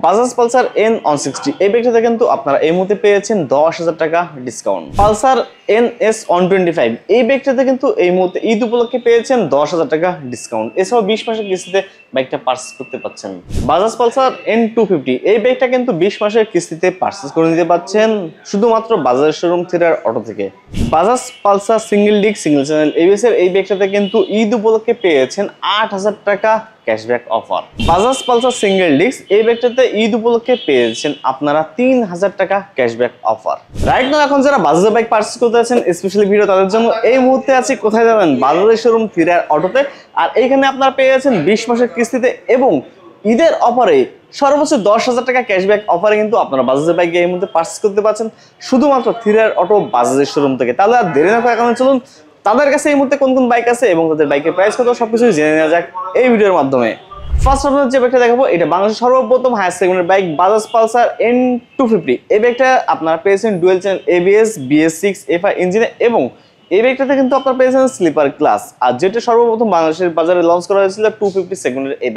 Bajaj Pulsar N160 এই বাইকটাতে কিন্তু আপনারা এই মুহূর্তে পেয়েছেন 10,000 টাকা ডিসকাউন্ট। পালসার NS125 এই বাইকটাতে কিন্তু এই মুহূর্তে ঈদ উপলক্ষে পেয়েছেন 10,000 টাকা ডিসকাউন্ট। এছাড়াও 20 মাসের কিস্তিতে বাইকটা পারচেজ করতে পাচ্ছেন। বাজাজ পালসার N250 এই বাইকটা কিন্তু 20 মাসের কিস্তিতে পারচেজ করে নিতে পাচ্ছেন শুধুমাত্র বাজাজ শোরুম থ্রিয়ার অটো থেকে। Bajaj Pulsar single disc single channel ABS এর এই বাইকটাতে কিন্তু ঈদ উপলক্ষে পেয়েছেন 8,000 টাকা cashback offer. Bajaj Pulsar single disc এই বাইকটাতে ঈদ উপলক্ষে পেয়েছেন আপনারা 3,000 টাকা ক্যাশব্যাক অফার। রাইট নাও এখন যারা বাজাজের বাইক পারচেজ করতে আছেন স্পেশালি ভিডিও তাদের জন্য এই মুহূর্তে আছে কোথায় যাবেন বাজাজের শোরুম থ্রিয়ার অটোতে। আর এইখানে আপনারা পেয়ে যাচ্ছেন 20 মাসের কিস্তিতে এবং ঈদের অফারে সর্বোচ্চ 10,000 টাকা ক্যাশব্যাক অফারে কিন্তু আপনারা বাজাজের বাইক এই মুহূর্তে পারচেজ করতে পারছেন শুধুমাত্র থ্রিয়ার অটো বাজাজের শোরুম থেকে। তাহলে আর দেরি না করে এখন চলুন তাদের কাছে এই মুহূর্তে কোন কোন বাইক আছে এবং তাদের বাইকের প্রাইস কত সবকিছু জেনে নেওয়া যাক এই ভিডিওর মাধ্যমে। ফার্স্ট আপনাদের যে বাইকটা দেখাবো এটা বাংলাদেশের সর্বপ্রথম হায়ার সেগমেন্টের বাইক বাজাজ পালসার N250। এই বাইকটা আপনারা পেয়েছেন dual channel ABS BS6 FI ইঞ্জিনে এবং এই বাইকটাতে কিন্তু আপনারা পেয়েছেন স্লিপার ক্লাস। আর যেটা সর্বপ্রথম বাংলাদেশের বাজারে লঞ্চ করা হয়েছিল 250 সেগমেন্টের এই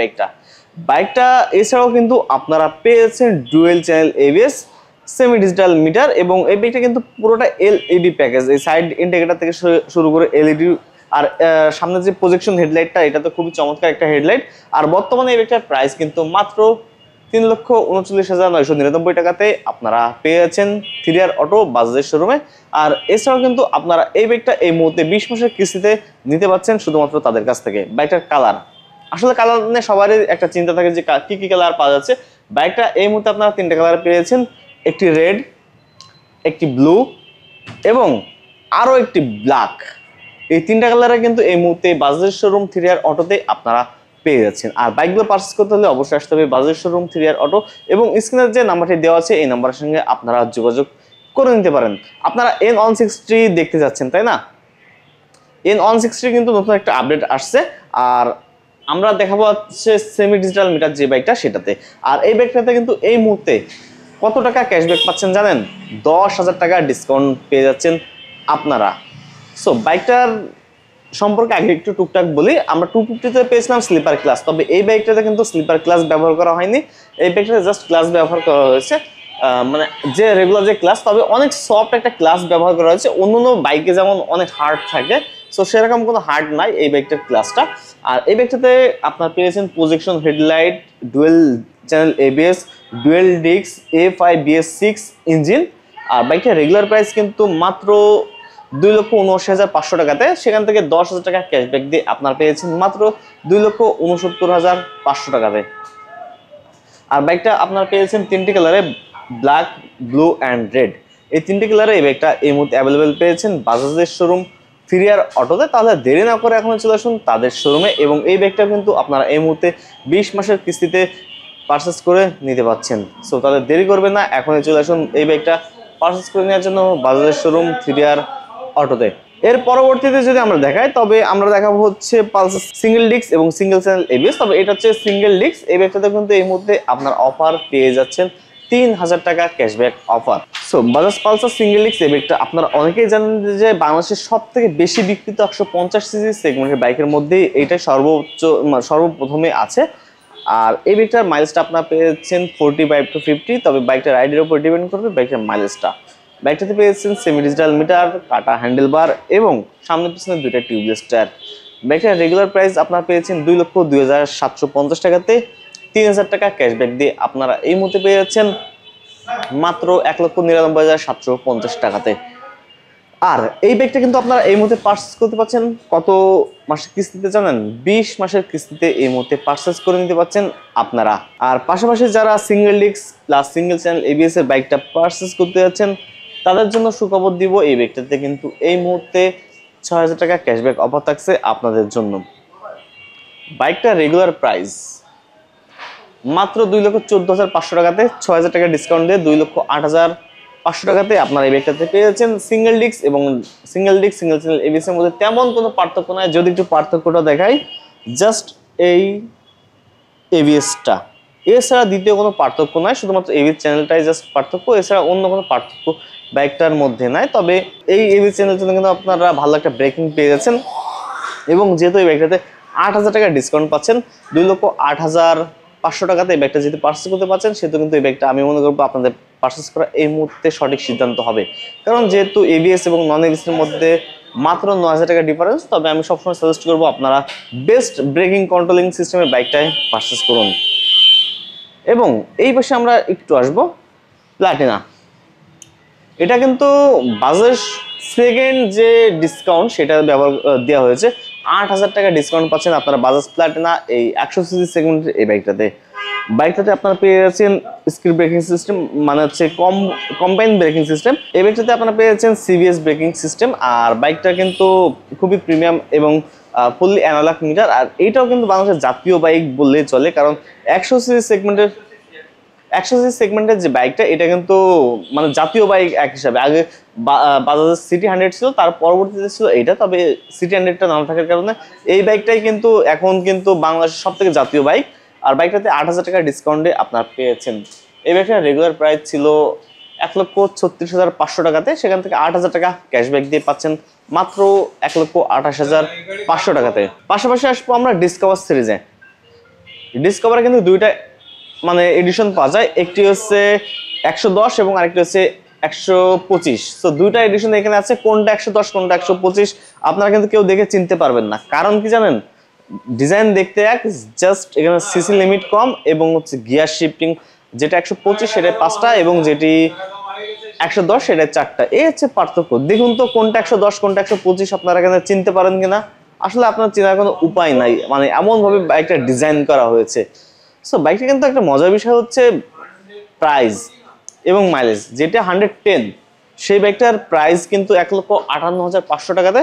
বাইকটা এছাড়াও কিন্তু আপনারা পেয়েছেন dual channel ABS semi digital meter এবং এই বাইকটা কিন্তু পুরোটা LED প্যাকেজ। এই সাইড ইন্ডিকেটর থেকে শুরু করে LED আর সামনে যে প্রজেকশন হেডলাইটটা এটা তো খুবই চমৎকার একটা হেডলাইট। আর বর্তমানে এই বাইকটার প্রাইস কিন্তু মাত্র 3,39,999 টাকাতে আপনারা পেয়েছেন থ্রিয়ার অটো বাজাজের শোরুমে। আর এছাড়াও কিন্তু আপনারা এই বাইকটা এই মুহূর্তে 20 মাসের কিস্তিতে নিতে পাচ্ছেন শুধুমাত্র তাদের কাছ থেকে। বাইকটার কালার আসলে কালার নিয়ে সবারই একটা চিন্তা থাকে যে কি কি কালার পাওয়া যাচ্ছে। বাইকটা এই মুহূর্তে আপনারা 3টা কালার পেয়েছেন, একটি রেড, একটি ব্লু এবং আরো একটি ব্ল্যাক। এই 3টা কালারে কিন্তু এই মুহূর্তে বাজাজ শোরুম থ্রিয়ার অটোতে আপনারা পেয়ে যাচ্ছেন। আর বাইকগুলো পারচেজ করতে হলে অবশ্যই আসতে হবে বাজাজ শোরুম থ্রিয়ার অটো এবং স্ক্রিনের যে নাম্বারটি দেওয়া আছে এই নাম্বারের সঙ্গে আপনারা যোগাযোগ করে নিতে পারেন। আপনারা N160 দেখতে যাচ্ছেন তাই না? N160 কিন্তু নতুন একটা আপডেট আসছে আর আমরা দেখাবো হচ্ছে সেমি ডিজিটাল মিটার যে বাইকটা সেটাতে। আর এই বাইকটাতে কিন্তু এই মুহূর্তে কত টাকা ক্যাশব্যাক পাচ্ছেন জানেন? 10,000 টাকা ডিসকাউন্ট পেয়ে যাচ্ছেন আপনারা। সো বাইকটার সম্পর্কে আগে একটু টুকটাক বলি। আমরা 250-তে পেয়েছিলাম স্লিপার ক্লাস, তবে এই বাইকটাতে কিন্তু স্লিপার ক্লাস ব্যবহার করা হয়নি। এই বাইকটাতে জাস্ট ক্লাস ব্যবহার করা হয়েছে, মানে যে রেগুলার যে ক্লাস, তবে অনেক সফট একটা ক্লাস ব্যবহার করা হয়েছে। অন্যান্য বাইকে যেমন অনেক হার্ড থাকে সো সেরকম কোনো হার্ড নাই এই বাইকটার ক্লাসটা। আর এই বাইকটাতে আপনার পেয়েছেন projection headlight, dual channel ABS, dual disc FI BS6 engine. আর বাইকটার রেগুলার প্রাইস কিন্তু মাত্র 2,79,500 টাকাতে, সেখান থেকে 10,000 টাকা ক্যাশব্যাক দিয়ে আপনারা পেয়েছেন মাত্র 2,69,500 টাকাতে। আর বাইকটা আপনারা পেয়েছেন 3টি কালারে, ব্ল্যাক, ব্লু অ্যান্ড রেড। এই 3টি কালারে এই বাইকটা এই মুহূর্তে অ্যাভেলেবেল পেয়েছেন বাজাজের শোরুম থ্রিয়ার অটোতে। তাহলে দেরি না করে এখন চলে আসুন তাদের শোরুমে এবং এই বাইকটা কিন্তু আপনারা এই মুহূর্তে 20 মাসের কিস্তিতে পারচেস করে নিতে পাচ্ছেন। সো তাহলে দেরি করবেন না, এখনই চলে আসুন এই বাইকটা পারচেস করে নেওয়ার জন্য বাজাজের শোরুম থ্রিয়ার অটোতে। এর পরবর্তীতে যদি আমরা দেখাই তবে আমরা দেখাবো হচ্ছে পালসার সিঙ্গেল ডিস্ক এবং সিঙ্গেল চ্যানেল ABS। তবে এটা হচ্ছে সিঙ্গেল ডিস্ক। এই বাইকটাতে কিন্তু এই মুহূর্তে আপনার অফার পেয়ে যাচ্ছেন 3,000 টাকা cashback offer. So Bajaj Pulsar single disc এই বাইকটা আপনারা অনেকেই জানেন যে বাংলাদেশের সব থেকে বেশি বিক্রিত 150cc সেগমেন্টের বাইকের মধ্যে এইটা সর্বপ্রথমে আছে। আর এই বাইকটার মাইলেজটা আপনারা পেয়েছেন 45 to 50, তবে বাইকটা রাইডের উপর ডিপেন্ড করবে বাইকটার মাইলেজটা। বাইকটাতে পেয়েছেন সেমি ডিজিটাল মিটার, কাটা হ্যান্ডেল বার এবং সামনে পিছনে 2টা টিউবলেস টায়ার। বাইকটার রেগুলার প্রাইস আপনারা পেয়েছেন 2,02,750 টাকাতে। 3,000 টাকা ক্যাশব্যাক দিয়ে আপনারা এই মুহূর্তে পেয়ে যাচ্ছেন মাত্র 1,99,750 টাকাতে। আর এই বাইকটা কিন্তু আপনারা এই মুহূর্তে পারচেজ করতে পারছেন কত মাসের কিস্তিতে জানেন? 20 মাসের কিস্তিতে এই মুহূর্তে পারচেজ করে নিতে পারছেন আপনারা। আর পাশাপাশি যারা single disc plus single channel ABS এর বাইকটা পারচেজ করতে যাচ্ছেন তাদের জন্য সুখবর দিব, এই বাইকটাতে কিন্তু এই মুহূর্তে 6,000 টাকা ক্যাশব্যাক অফার থাকছে আপনাদের জন্য। বাইকটা রেগুলার প্রাইস মাত্র 2,14,500 টাকাতে, 6,000 টাকা ডিসকাউন্ট দিয়ে 2,08,500 টাকাতে আপনারা এই বাইকটাতে পেয়ে যাচ্ছেন সিঙ্গেল ডিস্ক এবং সিঙ্গেল চ্যানেল ABS এর মধ্যে তেমন কোনো পার্থক্য নাই। যদি একটু পার্থক্যটা দেখাই, জাস্ট এই ABS-টা, এছাড়া দ্বিতীয় কোনো পার্থক্য নাই, শুধুমাত্র ABS চ্যানেলটাই জাস্ট পার্থক্য, এছাড়া অন্য কোনো পার্থক্য বাইকটার মধ্যে নাই। তবে এই ABS চ্যানেলের জন্য কিন্তু আপনারা ভালো একটা ব্রেকিং পেয়ে যাচ্ছেন এবং যেহেতু এই বাইকটাতে 8,000 টাকা ডিসকাউন্ট পাচ্ছেন, 2,08,500 500 টাকাতে এই ব্যাগটা যদি পারচেস করতে পারছেন, সেহেতু কিন্তু এই ব্যাগটা আমি মনে করবো আপনাদের পারচেস করা এই মুহূর্তে সঠিক সিদ্ধান্ত হবে। কারণ যেহেতু এবিএস এবং নন এবিএস এর মধ্যে মাত্র 9000 টাকা ডিফারেন্স, তবে আমি সবসময় সাজেস্ট করবো আপনারা বেস্ট ব্রেকিং কন্ট্রোলিং সিস্টেমের বাইকটাই পারচেস করুন। এবং এই পাশে আমরা একটু আসবো প্লাটিনা। এটা কিন্তু বাজাজ সেকেন্ড যে ডিসকাউন্ট সেটা ব্যবহার দেওয়া হয়েছে, 8000 টাকা ডিসকাউন্ট পাচ্ছেন আপনারা বাজাজ প্লাটিনা এই 100 সিসি সেগমেন্টের এই বাইকটাতে আপনারা পেয়ে যাচ্ছেন স্কিড ব্রেকিং সিস্টেম, মানে হচ্ছে কম্বাইন ব্রেকিং সিস্টেম। এই বাইকটাতে আপনারা পেয়ে যাচ্ছেন সিবিএস ব্রেকিং সিস্টেম। আর বাইকটা কিন্তু খুবই প্রিমিয়াম এবং ফুললি অ্যানালগ মিটার। আর এইটাও কিন্তু বাংলাদেশের জাতীয় বাইক বললেই চলে, কারণ 100 সিসি সেগমেন্টের যে বাইকটা এটা কিন্তু মানে জাতীয় বাইক এক হিসাবে। আগে বাজাজের সিটি 100 ছিল, তার পরবর্তীতে ছিল এইটা, তবে সিটি 100টা নাম থাকার কারণে এই বাইকটাই কিন্তু এখন কিন্তু বাংলাদেশের সব থেকে জাতীয় বাইক। আর বাইকটাতে 8000 টাকা ডিসকাউন্টে আপনারা পেয়েছেন। এই বাইকটার রেগুলার প্রাইস ছিল 1,36,500 টাকাতে, সেখান থেকে 8000 টাকা ক্যাশব্যাক দিয়ে পাচ্ছেন মাত্র 1,28,500 টাকাতে। পাশাপাশি আসবো আমরা ডিসকভার সিরিজে। ডিসকভারে কিন্তু দুইটা মানে এডিশন পাওয়া যায়, একটি হচ্ছে 110 এবং আরেকটি হচ্ছে 125। তো দুইটা এডিশন এখানে আছে, কোনটা 110 কোনটা 125 আপনারা কিন্তু কেউ দেখে চিনতে পারবেন না। কারণ কি জানেন, ডিজাইন দেখতে এক, জাস্ট এখানে সিসি লিমিট কম এবং হচ্ছে গিয়ার শিফটিং যেটা 125 সেটা 5টা এবং যেটি 110 সেটা 4টা। এই হচ্ছে পার্থক্য। দেখুন তো কোনটা 110 কোনটা 125 আপনারা এখানে চিনতে পারেন কিনা। আসলে আপনার চেনার কোনো উপায় নাই, মানে এমন ভাবে বাইকটা ডিজাইন করা হয়েছে। সো বাইকটা কিন্তু একটা মজার বিষয় হচ্ছে প্রাইস এবং মাইলেজ। যেটা 110 সেই বাইকটার প্রাইস কিন্তু 1,58,500 টাকাতে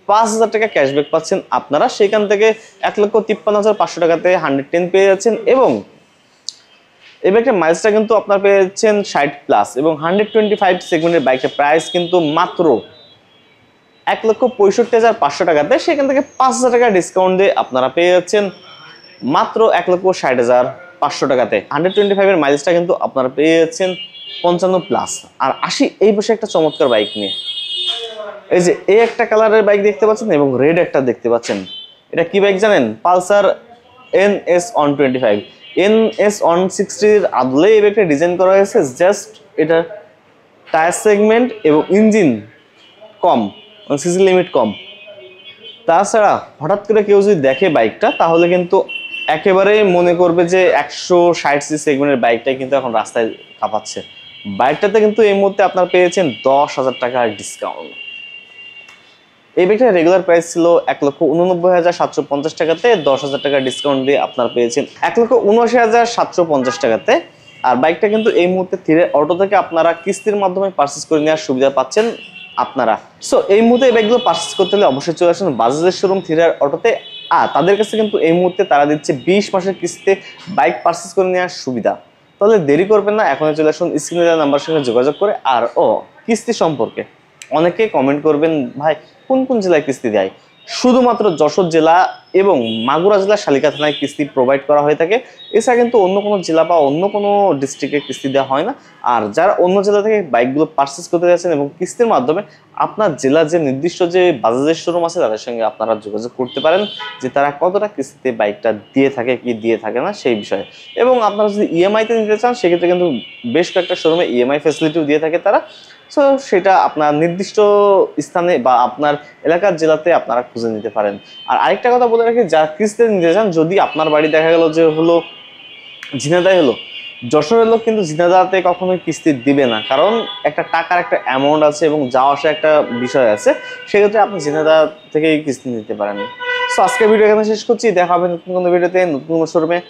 5000 টাকা ক্যাশব্যাক পাচ্ছেন আপনারা। সেখান থেকে 1,53,500 টাকাতে 110 পেয়ে যাচ্ছেন। এবং এই বাইকটার মাইলেজটা কিন্তু আপনারা পেয়ে যাচ্ছেন 60+ এবং 125 সেগমেন্টের বাইকটার প্রাইস কিন্তু মাত্র 1,65,500 টাকাতে, সেখান থেকে 5000 টাকা ডিসকাউন্ট দিয়ে আপনারা পেয়ে যাচ্ছেন মাত্র 1,60,500 টাকাতে। 125 এর মাইলেজটা কিন্তু আপনারা পেয়ে যাচ্ছেন 55+। আর আসি এই বসে একটা চমৎকার বাইক নিয়ে। এই যে এই একটা কালারের বাইক দেখতে পাচ্ছেন এবং রেড একটা দেখতে পাচ্ছেন। এটা কি বাইক জানেন? Pulsar NS 125। NS 160 আদলে এই বাইকটা ডিজাইন করা হয়েছে। জাস্ট এটা টায়ার সেগমেন্ট এবং ইঞ্জিন কম, সিসি লিমিট কম। তাছাড়া হঠাৎ করে কেউ যদি দেখে বাইকটা, তাহলে কিন্তু একেবারেই মনে করবে যে 160 সি সেগমেন্টের বাইকটাই কিন্তু এখন রাস্তায় কাঁপাচ্ছে। বাইকটাতে কিন্তু এই মুহূর্তে আপনারা পেয়েছেন 10,000 টাকার ডিসকাউন্ট। এই বাইকটার রেগুলার প্রাইস ছিল 1,89,750 টাকাতে, 10,000 টাকা ডিসকাউন্ট দিয়ে আপনারা পেয়েছেন 1,79,750 টাকাতে। আর বাইকটা কিন্তু এই মুহূর্তে থ্রি অটো থেকে আপনারা কিস্তির মাধ্যমে পারচেস করে নেওয়ার সুবিধা পাচ্ছেন আপনারা। সো এই মুহূর্তে এই বাইকগুলো পারচেস করতে হলে অবশ্যই চলে আসুন বাজাজের শোরুম থ্রি অটোতে। আর তাদের কাছে কিন্তু এই মুহূর্তে তারা দিচ্ছে 20 মাসের কিস্তিতে বাইক পারচেস করে নেওয়ার সুবিধা। তাহলে দেরি করবেন না, এখনই চলে আসুন স্ক্রিনে দেওয়া নাম্বারের সঙ্গে যোগাযোগ করে। আর কিস্তি সম্পর্কে অনেকে কমেন্ট করবেন, ভাই কোন কোন জেলায় কিস্তি দেয়? শুধুমাত্র যশোর জেলা এবং মাগুরা জেলার শালিকা থানায় কিস্তি প্রোভাইড করা হয়ে থাকে। এছাড়া কিন্তু অন্য কোনো জেলা বা অন্য কোনো ডিস্ট্রিক্টে কিস্তি দেওয়া হয় না। আর যারা অন্য জেলা থেকে বাইকগুলো পারচেস করতে যাচ্ছেন এবং কিস্তির মাধ্যমে আপনার জেলার যে নির্দিষ্ট যে বাজাজের শোরুম আছে তাদের সঙ্গে আপনারা যোগাযোগ করতে পারেন যে তারা কতটা কিস্তিতে বাইকটা দিয়ে থাকে কি দিয়ে থাকে না সেই বিষয়ে। এবং আপনারা যদি ইএমআইতে নিতে চান, সেক্ষেত্রে কিন্তু বেশ কয়েকটা শোরুমে ইএমআই ফ্যাসিলিটিও দিয়ে থাকে তারা। সো সেটা আপনার নির্দিষ্ট স্থানে বা আপনার এলাকার জেলাতে আপনারা খুঁজে নিতে পারেন। আর আরেকটা কথা বলে রাখি, যা কিস্তিতে নিতে চান, যদি আপনার বাড়ি দেখা গেল যে হলো ঝিনাইদহ হলো, যশোরের লোক কিন্তু ঝিনাইদহতে কখনোই কিস্তি দিবে না, কারণ একটা টাকার একটা অ্যামাউন্ট আছে এবং যাওয়া আসা একটা বিষয় আছে। সেক্ষেত্রে আপনি ঝিনাইদহ থেকেই কিস্তি নিতে পারেন। সো আজকের ভিডিও এখানে শেষ করছি, দেখা হবে নতুন কোনো ভিডিওতে নতুন কোনো শোরুমে।